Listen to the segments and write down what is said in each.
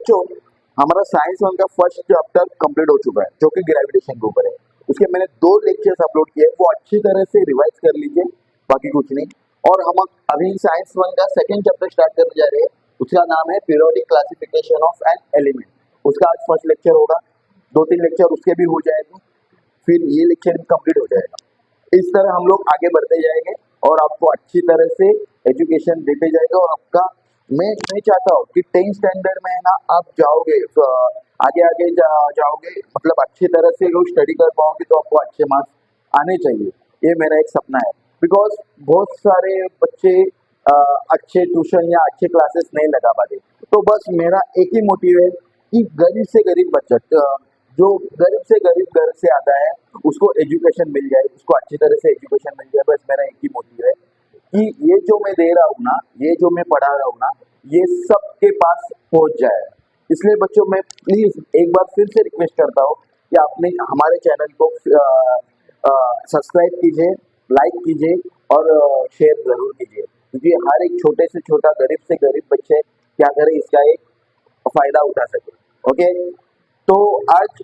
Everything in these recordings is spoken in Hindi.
बच्चों, हमारा साइंस वन का फर्स्ट चैप्टर कंप्लीट हो चुका है जो कि ग्रेविटेशन के ऊपर है। उसके मैंने 2 लेक्चर्स अपलोड किए, वो अच्छी तरह से रिवाइज कर लीजिए, बाकी कुछ नहीं। और हम अभी साइंस वन का सेकंड चैप्टर स्टार्ट करने जा रहे हैं, उसका नाम है periodic classification of an element. उसका आज फर्स्ट लेक्चर होगा, 2-3 लेक्चर उसके भी हो जाएंगे, फिर ये लेक्चर भी कंप्लीट हो जाएगा। इस तरह हम लोग आगे बढ़ते जाएंगे और आपको अच्छी तरह से एजुकेशन देते जाएगा। और आपका मैं चाहता हूँ कि 10th स्टैंडर्ड में ना आप जाओगे, आगे आगे जाओगे, मतलब अच्छी तरह से लोग स्टडी कर पाओगे तो आपको अच्छे मार्क्स आने चाहिए। ये मेरा एक सपना है, बिकॉज बहुत सारे बच्चे अच्छे ट्यूशन या अच्छे क्लासेस नहीं लगा पाते। तो बस मेरा एक ही मोटिव है कि गरीब से गरीब बच्चा, जो गरीब से गरीब घर से आता है, उसको एजुकेशन मिल जाए, उसको अच्छी तरह से एजुकेशन मिल जाए। बस मेरा एक ही मोटिव है कि ये जो मैं दे रहा हूँ ना, ये जो मैं पढ़ा रहा हूँ ना, ये सबके पास पहुंच जाए। इसलिए बच्चों, मैं प्लीज एक बार फिर से रिक्वेस्ट करता हूँ कि आपने हमारे चैनल को सब्सक्राइब कीजिए, लाइक कीजिए और शेयर जरूर कीजिए, क्योंकि हर एक छोटे से छोटा, गरीब से गरीब बच्चे क्या करें, इसका एक फायदा उठा सके। ओके, तो आज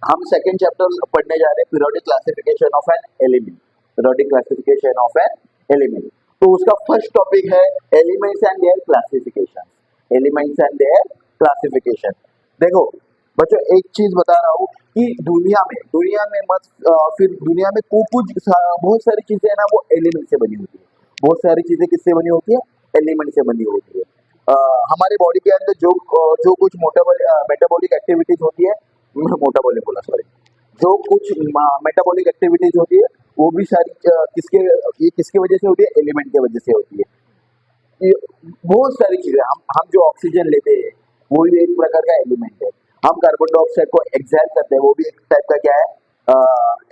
हम सेकंड चैप्टर पढ़ने जा रहे हैं, periodic classification of an element. Periodic classification of an element, तो उसका फर्स्ट टॉपिक है elements and there classification. Elements and there classification. देखो बच्चों, एक चीज बता रहा हूँ कि दुनिया में मत फिर दुनिया में कुछ बहुत सारी चीजें है ना, वो एलिमेंट से बनी होती है। बहुत सारी चीजें किससे बनी होती है? एलिमेंट से बनी होती है। हमारे बॉडी के अंदर जो कुछ मेटाबॉलिक एक्टिविटीज होती है, मोटाबॉलिक बोला, सॉरी, जो कुछ मेटाबॉलिक एक्टिविटीज होती है, वो भी सारी किसके वजह से होती है? एलिमेंट के वजह से होती है। ये बहुत सारी चीजें, हम जो ऑक्सीजन लेते हैं वो भी एक प्रकार का एलिमेंट है। हम कार्बन डाइऑक्साइड को एक्सहेल करते हैं, वो भी एक टाइप का क्या है?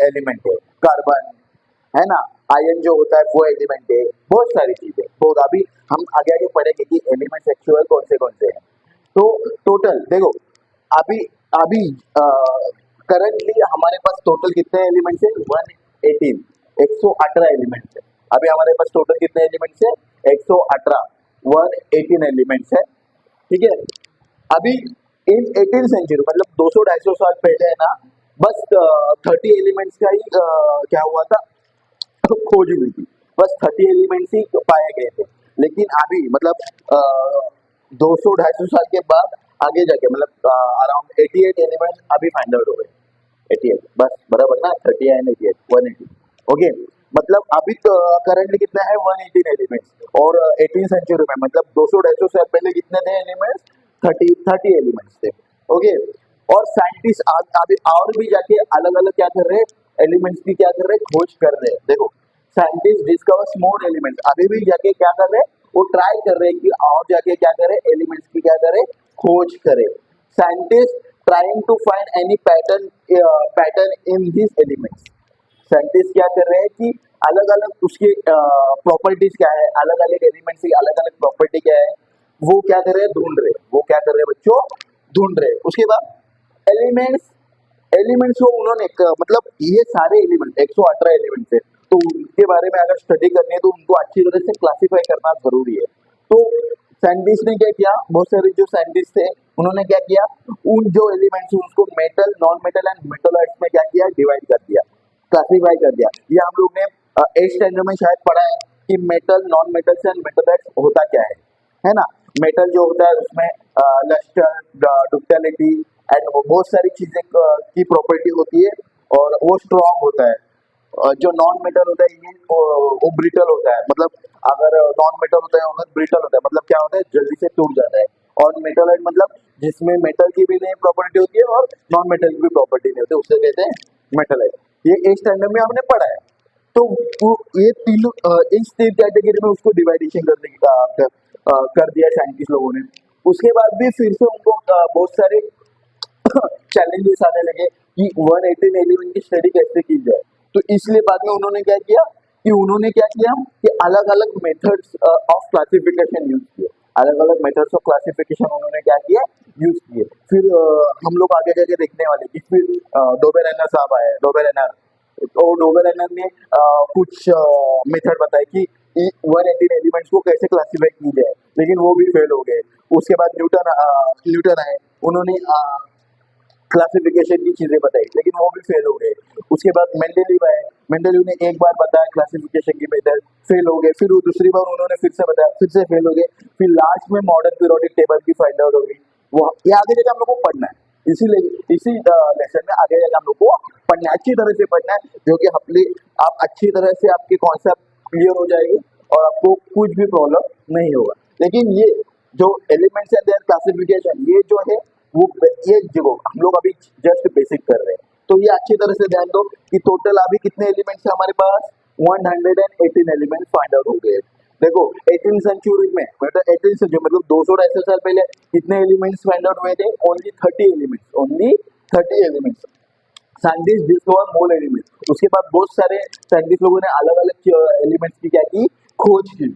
एलिमेंट है। कार्बन है ना, आयन जो होता है वो एलिमेंट है। बहुत सारी चीजें, बहुत अभी हम आगे आगे पढ़ेंगे कि एलिमेंट्स एक्चुअल कौन से हैं। तो टोटल देखो, अभी अभी करंटली हमारे पास टोटल कितने एलिमेंट्स है? 118, 118 एलिमेंट्स है। अभी हमारे पास टोटल कितने एलिमेंट्स है? 118, 118 एलिमेंट्स है। ठीक है, अभी इन 18 सेंचुरी, मतलब 200-250 साल पहले है ना, बस 30 एलिमेंट्स का ही क्या हुआ था? खोज हुई थी। बस 30 एलिमेंट्स ही पाए गए थे। लेकिन अभी मतलब 200-250 साल के बाद आगे जाके, मतलब अराउंड 88 एलिमेंट्स अभी फाइंड आउट हो गए। 88 बस, बराबर ना? 30 एंड 88, 180। ओके, मतलब अभी तो करंटली कितना है? 118 एलिमेंट्स। और 18 सेंचुरी में, मतलब 200-250 साल पहले कितने थे एलिमेंट्स? 30 एलिमेंट्स थे। ओके, और साइंटिस्ट अभी और भी जाके अलग अलग क्या कर रहे हैं? एलिमेंट्स की क्या कर रहे हैं? खोज कर रहे हैं। देखो, साइंटिस्ट डिस्कवर्स मोर एलिमेंट्स, अभी भी जाके क्या कर रहे हैं? वो ट्राई कर रहे हैं कि और जाके क्या करें? एलिमेंट्स की क्या करें? खोज करें। Scientist trying to find any pattern in this elements. Scientist क्या कर रहे हैं कि अलग अलग उसकी प्रॉपर्टीज क्या है, अलग अलग एलिमेंट्स की अलग अलग प्रॉपर्टी क्या है, वो क्या कर रहे हैं? ढूंढ रहे हैं। वो क्या कर रहे हैं बच्चों? ढूंढ रहे हैं। उसके बाद एलिमेंट्स एलिमेंट्स को उन्होंने मतलब ये सारे एलिमेंट 118 एलिमेंट्स है, तो उनके बारे में अगर स्टडी करनी है तो उनको अच्छी तरह से क्लासिफाई करना जरूरी है। तो साइंटिस्ट ने क्या किया? बहुत सारे जो साइंटिस्ट थे उन्होंने क्या किया? उन जो एलिमेंट्स उसको metal, non metal and metalloids में क्या किया? डिवाइड कर दिया, क्लासिफाई कर दिया। ये हम लोग ने 8th स्टैंडर्ड में शायद पढ़ा है कि metal, non metals and metalloids होता क्या है ना? मेटल जो होता है उसमें लस्टर, डक्टिलिटी एंड बहुत सारी चीजें की प्रॉपर्टी होती है और वो स्ट्रॉन्ग होता है। जो नॉन मेटल होता है ये वो ब्रिटल होता है, मतलब अगर नॉन मेटल होता है और ब्रिटल होता है, मतलब क्या होता है? जल्दी से टूट जाता है। और मेटलॉइड मतलब जिसमें मेटल की भी नहीं प्रॉपर्टी होती है और नॉन मेटल की भी प्रॉपर्टी नहीं होती, उससे कहते हैं मेटलॉइड। ये 8th स्टैंडर्ड में हमने पढ़ा है। तो ये तीनों इस 3 कैटेगरी में उसको डिवाइडेशन कर दिया साइंटिस्ट लोगों ने। उसके बाद भी फिर से उनको बहुत सारे चैलेंजेस आने लगे कि 118 एलिमेंट की स्टडी कैसे की जाए। तो इसलिए बाद में उन्होंने क्या किया कि अलग अलग मेथड्स ऑफ क्लासिफिकेशन यूज किए। अलग अलग मेथड्स ऑफ क्लासिफिकेशन उन्होंने क्या किया? यूज किए। फिर हम लोग आगे जाके देखने वाले कि फिर डोबेरेनर साहब आए, डोबेरेनर। तो डोबेरेनर ने कुछ मेथड बताए कि 118 एलिमेंट्स को कैसे क्लासिफाई की जाए, लेकिन वो भी फेल हो गए। उसके बाद न्यूटन आए, उन्होंने क्लासिफिकेशन की चीजें बताई, लेकिन वो भी फेल हो गए। उसके बाद मेंडेलीव आए, मेंडेलीव ने एक बार बताया क्लासिफिकेशन की मेथड, फेल हो गए। फिर वो दूसरी बार उन्होंने फिर से बताया, फिर से फेल हो गए। फिर लास्ट में मॉडर्न पीरियोडिक टेबल की फाइंड आउट होगी। वो ये आगे जाके हम लोग को पढ़ना है, इसीलिए इसी लेसन में आगे जाके हम लोग को पढ़ना है, अच्छी तरह से पढ़ना है, जो कि आप अच्छी तरह से आपके कॉन्सेप्ट क्लियर हो जाएगी और आपको कुछ भी प्रॉब्लम नहीं होगा। लेकिन ये जो एलिमेंट्स एंड देयर क्लासिफिकेशन, ये जो है वो ये देखो हम लोग अभी जस्ट बेसिक कर रहे हैं, तो ये अच्छी तरह से ध्यान दो कि टोटल अभी कितने एलिमेंट्स है हमारे पास, 118 एलिमेंट्स फाइंड आउट हो गए। देखो 18 सेंचुरी में, मतलब 18 सेंचुरी मतलब 200 ऐसे साल पहले कितने एलिमेंट्स फाइंड आउट हुए थे, only 30 elements, only 30 elements. Scientist discover more elements, उसके बाद बहुत सारे साइंटिस्ट लोगों ने अलग अलग एलिमेंट्स की क्या की, खोज की।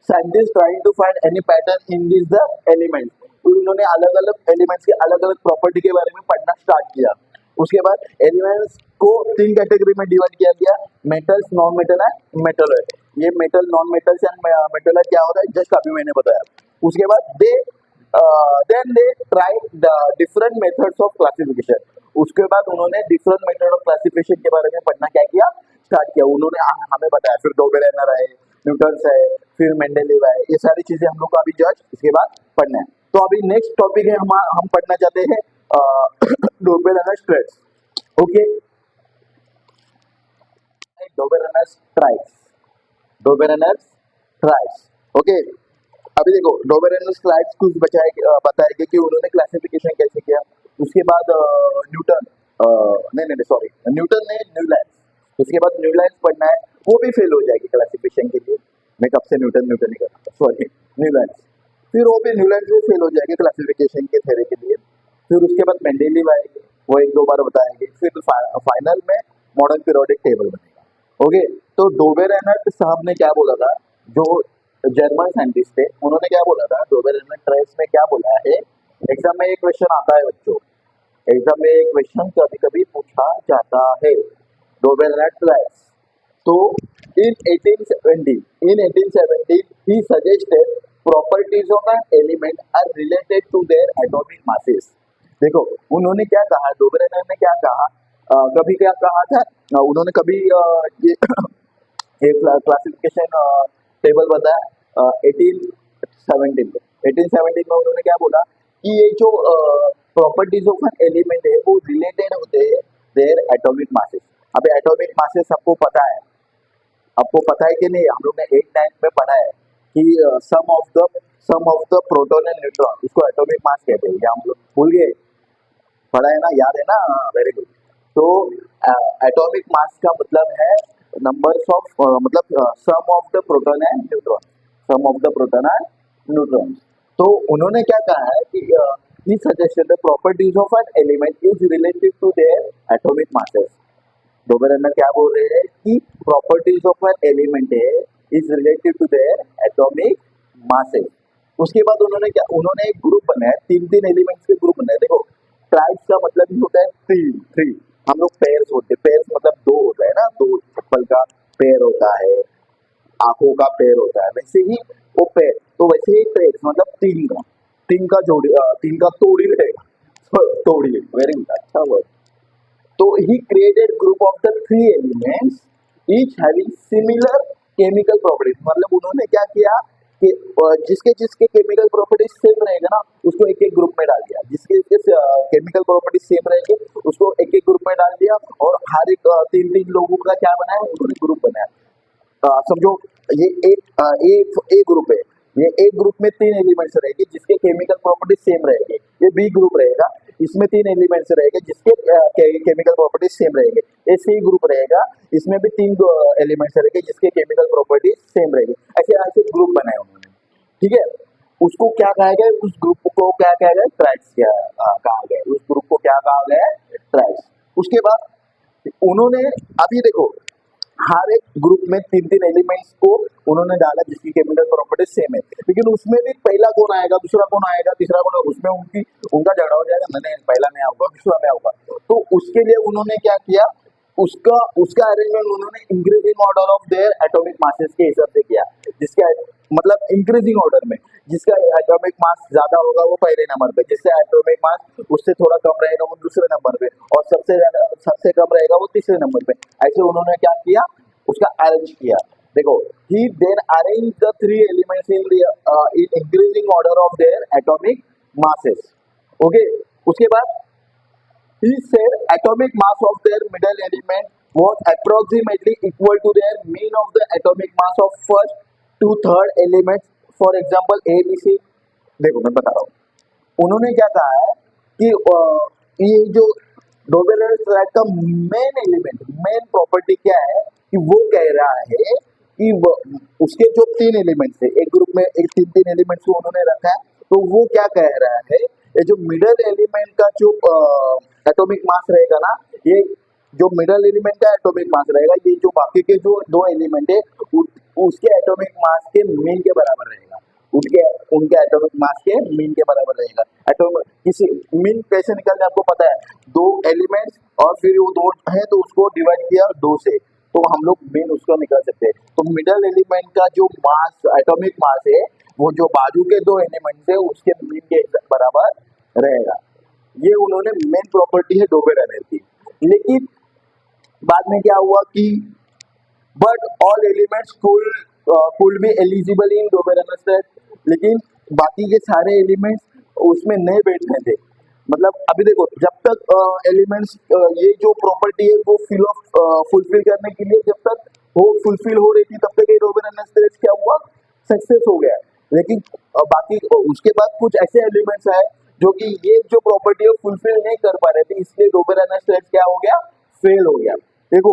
Scientist trying to find any pattern in this the elements, तो इन्होंने अलग अलग एलिमेंट्स के अलग अलग प्रॉपर्टी के बारे में पढ़ना स्टार्ट किया। उसके बाद एलिमेंट्स को 3 कैटेगरी में डिवाइड किया गया, metals, non metal and metalloid. ये metal, non metals and metalloid क्या होता है, जस्ट अभी मैंने बताया। उसके बाद then they try the different methods of classification, उसके बाद उन्होंने डिफरेंट मेथड ऑफ क्लासिफिकेशन के बारे में पढ़ना क्या किया, स्टार्ट किया। उन्होंने हमें बताया, फिर डोबेरेनर आए, न्यूटन्स है, फिर मेंडेलीव आए, ये सारी चीजें हम लोग को अभी जस्ट इसके बाद पढ़ना है। तो अभी नेक्स्ट टॉपिक है हम पढ़ना चाहते हैं Dobereiner triads. Okay, Dobereiner triads, Dobereiner triads. Okay, अभी देखो डोबेरेनर ट्राइब्स कुछ बताएगा कि उन्होंने क्लासिफिकेशन कैसे किया। उसके बाद न्यूटन नहीं सॉरी, न्यूटन ने न्यूलैंड्स, उसके बाद न्यूलैंड्स पढ़ना है, वो भी फेल हो जाएगी क्लासिफिकेशन के लिए। मैं कब से न्यूटन ही कर रहा था, सॉरी न्यूलैंड्स, फिर वो भी न्यूलैंड्स भी फेल हो जाएगी क्लासिफिकेशन के थ्योरी के लिए। फिर उसके बाद मेंडेलीव आएगी, वो 1-2 बार बताएंगे। फिर फाइनल में मॉडर्न पीरियोडिक टेबल बनेगा। ओके, तो डोबेरेनर साहब ने क्या बोला था, जो जर्मन साइंटिस्ट थे, उन्होंने क्या बोला था, डोबेरेनर ट्रेड्स में क्या बोला है। एग्जाम में एक क्वेश्चन आता है बच्चों, एग्जाम में एक क्वेश्चन कभी कभी पूछा जाता है, डोबेरेनर ट्रेड्स। तो in 1870 he suggested properties of an element are related to their atomic masses। देखो उन्होंने क्या कहा, डोबेरेनर ने क्या कहा, कभी क्या कहा था, उन्होंने कभी ये एक क्लासिफिकेशन टेबल बताया 1817 में। 1817 में उन्होंने क्या बोला कि ये जो प्रॉपर्टीज ऑफ एन एलिमेंट है वो रिलेटेड होते हैं देयर एटॉमिक मासेस। अब एटॉमिक मासेस सबको पता है, आपको पता है कि नहीं, हम लोग ने 8-9 में पढ़ा है कि sum of the proton and neutron, इसको एटॉमिक मास कहते हैं। या हम लोग भूल गए, पढ़ा है ना, याद है ना, वेरी गुड। तो एटॉमिक मास का मतलब है नंबर्स ऑफ मतलब sum of the proton and neutron, sum of the proton and neutron. तो उन्होंने क्या कहा है कि he suggested the properties of an element is related to their atomic masses। डोबेरेनर क्या बोल रहे हैं कि प्रॉपर्टीज ऑफ एन एलिमेंट है is related to their atomic masses. उसके बाद उन्होंने एक ग्रुप बनाया, 3 एलिमेंट्स के ग्रुप बनाए। देखो ट्राइब्स का मतलब ही होता है थ्री, हम लोग पेयर्स होते हैं, पेयर्स मतलब 2 होता है ना, 2 चप्पल का पेयर होता है, आंखों का पेयर होता है, वैसे ही वो पेयर, तो वैसे ही पेयर्स मतलब 3 का जोड़ी, 3 का तोड़ी रहेगा, तोड़ी, वेरी गुड, अच्छा वर्ड। तो he created group of the 3 elements each having similar chemical properties। मतलब उन्होंने क्या किया कि जिसके केमिकल प्रॉपर्टीज सेम रहेगा ना, उसको एक एक ग्रुप में डाल दिया, जिसके केमिकल प्रॉपर्टीज सेम रहेंगे उसको एक एक ग्रुप में डाल दिया, और हर एक 3 लोगों का क्या बनाया, उन्होंने ग्रुप बनाया। समझो ये एक ग्रुप है, ये एक ग्रुप में 3 एलिमेंट्स रहेंगे जिसके केमिकल प्रॉपर्टीज सेम रहेंगे। ये बी ग्रुप रहेगा, इसमें 3 एलिमेंट्स रहेंगे जिसके केमिकल प्रॉपर्टीज सेम रहेंगे। ये सी ग्रुप रहेगा, इसमें भी 3 एलिमेंट्स रहेंगे जिसके केमिकल प्रॉपर्टीज सेम रहेंगे। ऐसे ग्रुप बनाए उन्होंने, ठीक है। उसको क्या कहा गया, उस ग्रुप को क्या कहा गया, ट्राइब्स कहा गया, उस ग्रुप को क्या कहा गया, ट्राइब्स। उसके बाद उन्होंने अभी देखो हर एक ग्रुप में 3 एलिमेंट्स को उन्होंने डाला जिसकी केमिकल प्रॉपर्टीज सेम है, लेकिन उसमें भी पहला कौन आएगा, दूसरा कौन आएगा, तीसरा कौन, उसमें उनका झगड़ा हो जाएगा, नहीं पहला नहीं आऊंगा, दूसरा मैं आऊंगा। तो उसके लिए उन्होंने क्या किया, उसका अरेंजमेंट उन्होंने increasing order of their atomic masses के हिसाब से किया, जिसके मतलब इंक्रीजिंग ऑर्डर में जिसका एटॉमिक मास ज्यादा होगा वो पहले नंबर पे, जिसका एटॉमिक मास उससे थोड़ा कम रहेगा वो दूसरे नंबर पे, और सबसे कम रहेगा वो तीसरे नंबर पे। ऐसे उन्होंने क्या किया, उसका अरेंज किया। देखो, he then arranged the three elements in increasing order of their atomic masses. Okay, उसके बाद he said atomic mass of their middle element was approximately equal to their mean of the atomic mass of first to third elements. For example, A, B, C. देखो मैं बता रहा हूँ, उन्होंने क्या कहा है कि ये जो डोबेलेल स्लैट का मेन एलिमेंट, मेन प्रॉपर्टी क्या है कि वो कह रहा है कि उसके जो तीन एलिमेंट्स है, एक ग्रुप में एक तीन एलिमेंट्स को उन्होंने रखा है, तो वो क्या कह रहा है, ये जो मिडल एलिमेंट का जो एटॉमिक मास रहेगा ना, ये जो मिडल एलिमेंट का एटॉमिक मास रहेगा, ये जो बाकी के जो दो एलिमेंट है उसके एटॉमिक मास के मीन के बराबर रहेगा, उनके एटॉमिक मास के मीन के बराबर रहेगा। एटॉमिक किसी मीन कैसे निकलते आपको पता है, दो एलिमेंट्स और फिर वो दो है तो उसको डिवाइड किया दो से, तो हम लोग मीन उसको निकाल सकते हैं। तो मिडल एलिमेंट का जो मास, एटॉमिक मास है, वो जो बाजू के दो एलिमेंट्स है उसके मीन के बराबर रहेगा। ये उन्होंने मेन प्रॉपर्टी है डोबेलेल की। लेकिन बाद में क्या हुआ कि but all elements could be eligible in Dobereiner slat, लेकिन बाकी के सारे एलिमेंट्स उसमें नहीं बैठने थे। मतलब अभी देखो, जब तक एलिमेंट्स ये जो प्रॉपर्टी है वो फुलफिल करने के लिए जब तक वो फुलफिल हो रही थी, तब तक ये डोबेलेल स्लैट क्या हुआ, सक्सेस हो गया। लेकिन बाकी उसके बाद कुछ ऐसे एलिमेंट्स आए जो कि ये जो प्रॉपर्टी है फुलफिल नहीं कर पा रहे थे, इसलिए डोबेलेल स्लैट क्या हो गया, फेल हो गया। देखो,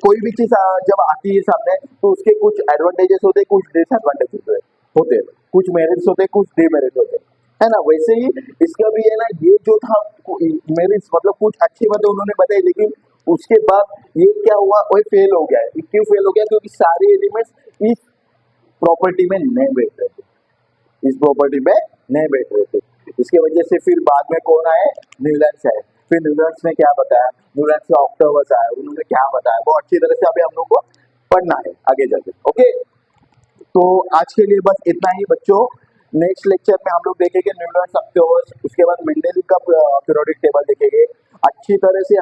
कोई भी चीज जब आती है सामने तो उसके कुछ एडवांटेजेस होते हैं, कुछ डिसएडवांटेजेस होते हैं, कुछ मेरिट्स होते हैं, कुछ डिमेरिट्स होते हैं, है ना। वैसे ही इसका भी है ना, ये जो था मेरिट्स मतलब कुछ अच्छी बातें उन्होंने बताई, लेकिन उसके बाद ये क्या हुआ, वही फेल हो गया है। क्यों फेल हो गया, क्योंकि सारे एलिमेंट्स इस प्रॉपर्टी में नहीं बैठ रहे थे, इस प्रॉपर्टी में नहीं बैठ रहे थे। इसके वजह से फिर बाद में कौन आए, न्यूलैंड्स आए। फिर न्यूलैंड्स ने क्या बताया, न्यूलैंड्स का ऑक्टेवर्स आया, उन्होंने क्या बताया वो अच्छी तरह से अभी हम लोग को पढ़ना है आगे जाके। ओके, तो आज के लिए बस इतना ही बच्चों। नेक्स्ट लेक्चर में हम लोग देखेंगे न्यूलैंड्स, ऑक्टेवर्स, उसके बाद मेंडेलीव का पीरियोडिक टेबल देखेंगे। अच्छी तरह से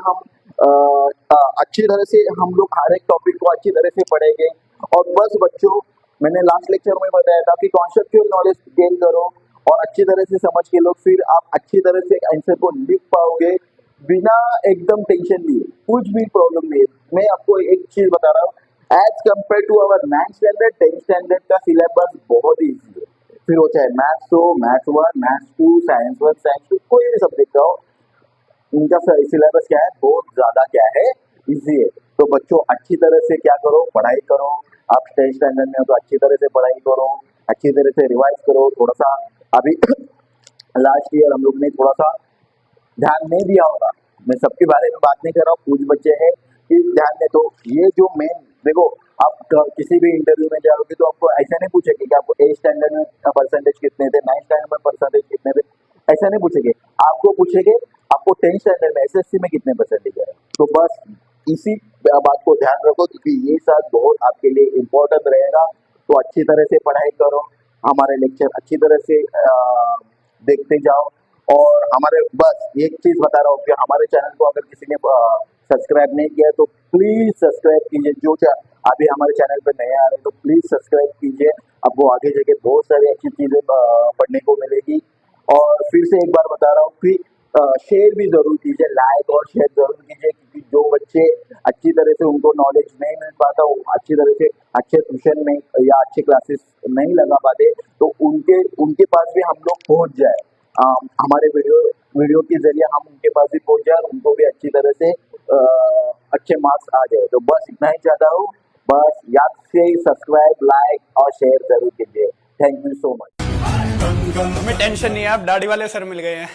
हम लोग हर एक टॉपिक को अच्छी तरह से पढ़ेंगे। और बस बच्चों, मैंने लास्ट लेक्चर में बताया था कि कॉन्सेप्चुअल नॉलेज गेन करो और अच्छी तरह से समझ के लो, फिर आप अच्छी तरह से आंसर को लिख पाओगे बिना एकदम टेंशन लिए, कुछ भी प्रॉब्लम नहीं है। मैं आपको एक चीज बता रहा हूँ, as compare to our 9th standard 10th standard का सिलेबस बहुत ईजी है। फिर वो चाहे मैथ्स हो, मैथ्स 1, मैथ्स 2, साइंस 1, साइंस 2, कोई भी सब्जेक्ट का हो, इनका सिलेबस क्या है, बहुत ज्यादा क्या है, इजी है। तो बच्चों अच्छी तरह से क्या करो, पढ़ाई करो। आप 10th स्टैंडर्ड में हो तो अच्छी तरह से पढ़ाई करो, अच्छी तरह से रिवाइज करो। थोड़ा सा अभी लास्ट ईयर हम लोग ने थोड़ा सा ध्यान नहीं दिया होगा, मैं सबके बारे में बात नहीं कर रहा हूँ, कुछ बच्चे हैं कि ध्यान दें। तो ये जो मेन देखो, आप किसी भी इंटरव्यू में जाओगे तो आपको ऐसा नहीं पूछेंगे कि आपको 8th स्टैंडर्ड में परसेंटेज कितने थे, 9th स्टैंडर्ड में परसेंटेज कितने थे, ऐसा नहीं पूछेंगे। आपको पूछेंगे आपको 10th स्टैंडर्ड में एसएससी में कितने परसेंटेज है। तो बस इसी बात को ध्यान रखो, क्योंकि ये साल बहुत आपके लिए इम्पोर्टेंट रहेगा। तो अच्छी तरह से पढ़ाई करो, हमारे लेक्चर अच्छी तरह से देखते जाओ। और हमारे बस एक चीज बता रहा हूँ कि हमारे चैनल को अगर किसी ने सब्सक्राइब नहीं किया तो प्लीज सब्सक्राइब कीजिए। जो अभी हमारे चैनल पर नए आ रहे हैं तो प्लीज सब्सक्राइब कीजिए, आपको आगे जाके बहुत सारी अच्छी चीजें पढ़ने को मिलेगी। और फिर से एक बार बता रहा हूँ कि शेयर भी जरूर कीजिए, लाइक और शेयर जरूर कीजिए, क्योंकि जो बच्चे अच्छी तरह से उनको नॉलेज नहीं मिल पाता, वो अच्छी तरह से अच्छे ट्यूशन में या अच्छे क्लासेस नहीं लगा पाते, तो उनके पास भी हम लोग पहुंच जाए। हमारे वीडियो के जरिए हम उनके पास भी पहुंच जाए, उनको भी अच्छी तरह से अच्छे मार्क्स आ जाए। तो बस इतना ही चाहता हूँ, बस याद से सब्सक्राइब, लाइक और शेयर जरूर कीजिए। Thank you so much. हमें टेंशन नहीं है, आप दाढ़ी वाले सर मिल गए हैं।